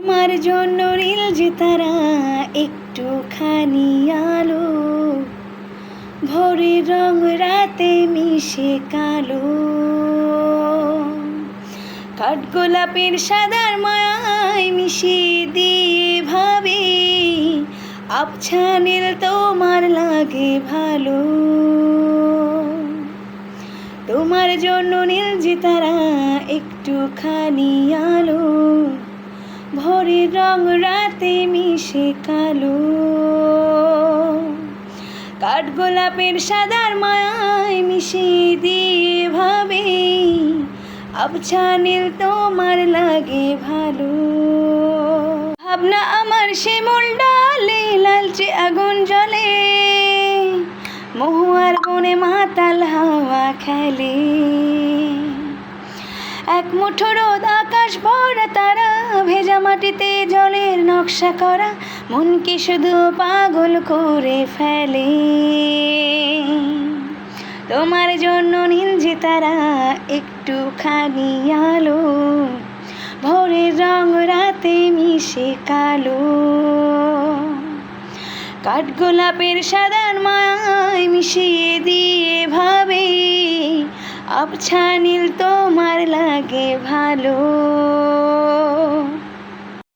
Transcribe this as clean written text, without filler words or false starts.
তোমার জন্য নীল যে তারা একটুখানি আলো, ভোরের রং রাতে মিশে কালো। কাঠগোলাপের সাদার মায়ায় মিশিয়ে দিয়ে ভাবে, আবছা নীল তোমার লাগে ভালো। তোমার জন্য নীল যে তারা একটুখানি আলো, ভোরের রং রাতে মিশে কালো। কাঠগোলাপের সাদার মায়ায় মিশিয়ে দিয়ে ভাবে, আবছা নীল তোমার লাগে ভালো। ভাবনা আমার শিমুল ডালে লালচে আগুন জ্বলে, মহুয়ার বনে মাতাল হাওয়া খেলে। এক মুঠো রোদ আকাশ ভরা তারা, ভেজা মাটিতে জলের নকশা করা, মনকে শুধু পাগল করে ফেলে। তোমার জন্য নীল যে তারা একটুখানি আলো, ভোরের রং রাতে মিশে কালো। কাঠগোলাপের সাদার মায়ায় মিশিয়ে দিয়ে ভাবে, আবছা নীল তোমার লাগে ভালো।